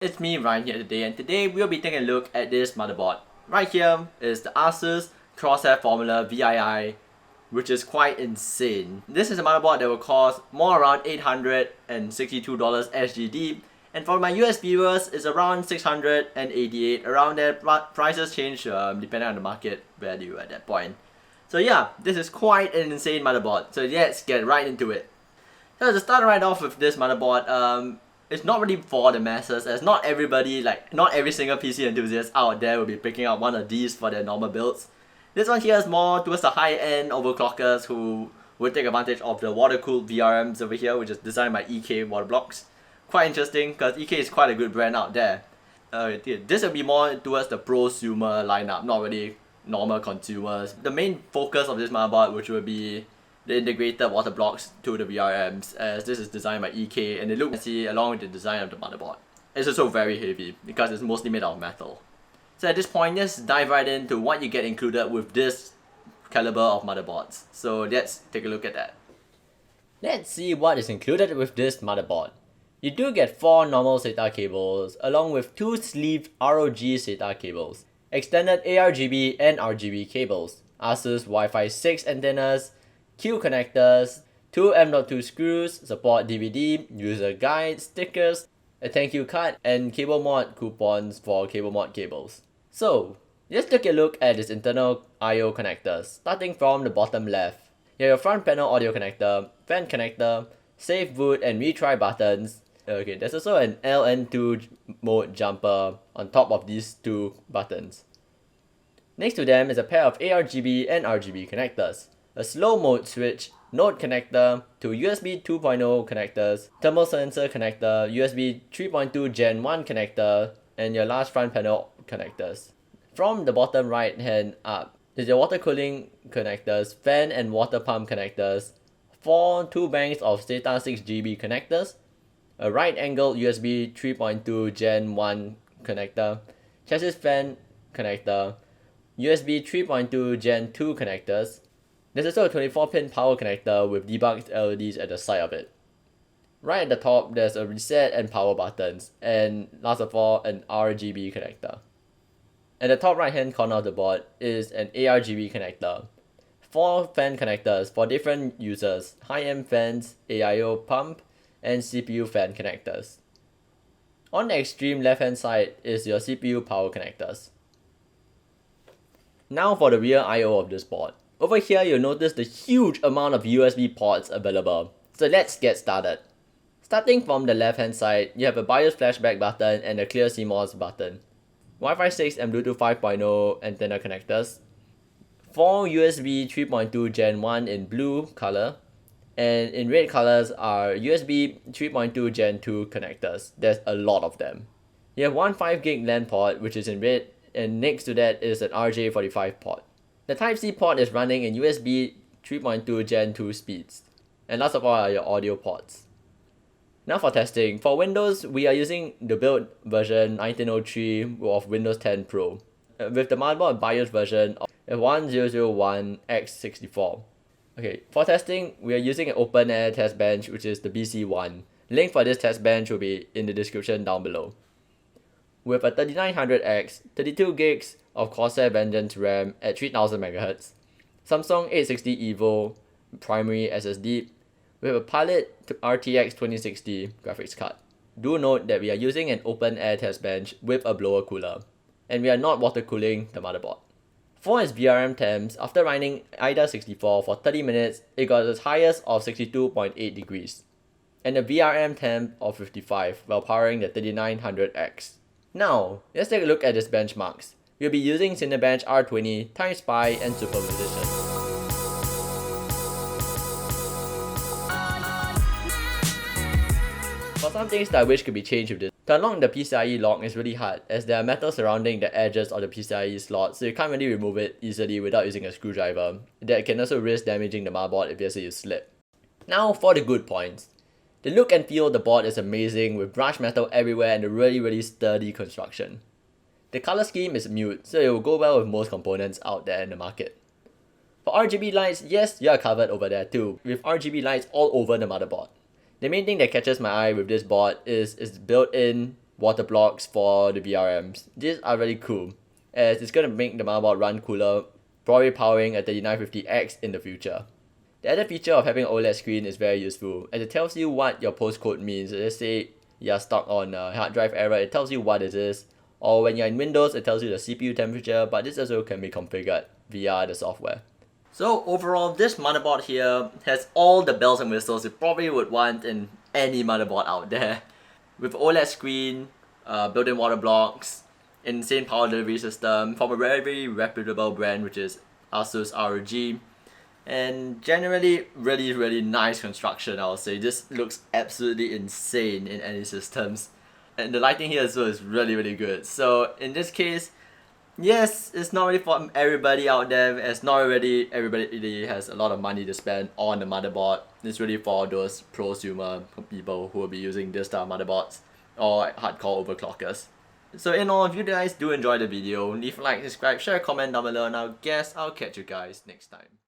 It's me Ryan here today, and today we'll be taking a look at this motherboard. Right here is the Asus Crosshair Formula VIII, which is quite insane. This is a motherboard that will cost more around $862 SGD, and for my US viewers it's around $688, around there. Prices change depending on the market value at that point. So yeah, this is quite an insane motherboard, so let's get right into it. So to start right off with this motherboard, it's not really for the masses, as not everybody, not every single PC enthusiast out there will be picking up one of these for their normal builds. This one here is more towards the high-end overclockers who would take advantage of the water-cooled VRMs over here, which is designed by EK water blocks. Quite interesting, because EK is quite a good brand out there. This will be more towards the prosumer lineup, not really normal consumers. The main focus of this motherboard, which will be the integrated water blocks to the VRMs, as this is designed by EK and they look messy along with the design of the motherboard. It's also very heavy because it's mostly made out of metal. So at this point, let's dive right into what you get included with this caliber of motherboards. So let's take a look at that. Let's see what is included with this motherboard. You do get 4 normal SATA cables along with 2 sleeved ROG SATA cables, extended ARGB and RGB cables, Asus Wi-Fi 6 antennas, Q connectors, 2 M.2 screws, support DVD, user guide, stickers, a thank you card, and cable mod coupons for cable mod cables. So, let's take a look at its internal I/O connectors, starting from the bottom left. You have your front panel audio connector, fan connector, save boot and retry buttons. There's also an LN2 mode jumper on top of these 2 buttons. Next to them is a pair of ARGB and RGB connectors, a slow mode switch, node connector, 2 USB 2.0 connectors, thermal sensor connector, USB 3.2 Gen 1 connector, and your large front panel connectors. From the bottom right hand up is your water cooling connectors, fan and water pump connectors, 2 banks of SATA 6GB connectors, a right angle USB 3.2 Gen 1 connector, chassis fan connector, USB 3.2 Gen 2 connectors. There's also a 24-pin power connector with debugged LEDs at the side of it. Right at the top, there's a reset and power buttons, and last of all, an RGB connector. At the top right hand corner of the board is an ARGB connector, 4 fan connectors for different users, high-end fans, AIO pump, and CPU fan connectors. On the extreme left hand side is your CPU power connectors. Now for the rear I/O of this board. Over here, you'll notice the huge amount of USB ports available. So let's get started. Starting from the left hand side, you have a BIOS flashback button and a clear CMOS button. Wi-Fi 6 and Bluetooth 5.0 antenna connectors. 4 USB 3.2 Gen 1 in blue color. And in red colors are USB 3.2 Gen 2 connectors. There's a lot of them. You have one 5GB LAN port, which is in red, and next to that is an RJ45 port. The Type-C port is running in USB 3.2 Gen 2 speeds. And last of all are your audio ports. Now for testing. For Windows, we are using the build version 1903 of Windows 10 Pro, with the motherboard BIOS version of 1001X64. For testing, we are using an open air test bench, which is the BC1. Link for this test bench will be in the description down below. With a 3900X, 32GB of Corsair Vengeance RAM at 3000 MHz, Samsung 860 EVO primary SSD, with a Pilot RTX 2060 graphics card. Do note that we are using an open air test bench with a blower cooler, and we are not water cooling the motherboard. For its VRM temps, after running IDA 64 for 30 minutes, it got its highest of 62.8 degrees, and a VRM temp of 55 while powering the 3900X. Now, let's take a look at its benchmarks. We'll be using Cinebench R20, Time Spy, and Superposition. For some things that I wish could be changed with this, to unlock the PCIe lock is really hard, as there are metal surrounding the edges of the PCIe slot, so you can't really remove it easily without using a screwdriver. That can also risk damaging the motherboard if you slip. Now for the good points. The look and feel of the board is amazing, with brushed metal everywhere and a really sturdy construction. The color scheme is mute, so it will go well with most components out there in the market. For RGB lights, yes, you are covered over there too, with RGB lights all over the motherboard. The main thing that catches my eye with this board is its built-in water blocks for the VRMs. These are really cool, as it's going to make the motherboard run cooler, probably powering a 3950X in the future. The other feature of having an OLED screen is very useful, as it tells you what your postcode means. Let's say you're stuck on a hard drive error, it tells you what it is. Or when you're in Windows, it tells you the CPU temperature, but this also can be configured via the software. So overall, this motherboard here has all the bells and whistles you probably would want in any motherboard out there. With OLED screen, built-in water blocks, insane power delivery system from a very reputable brand, which is Asus ROG, and generally really nice construction. I would say this looks absolutely insane in any systems, and the lighting here as well is really good. So in this case, yes, it's not really for everybody out there, as not really everybody has a lot of money to spend on the motherboard. It's really for those prosumer people who will be using this type of motherboards or hardcore overclockers. So in all, if you guys do enjoy the video, leave a like, subscribe, share, comment down below, and I guess I'll catch you guys next time.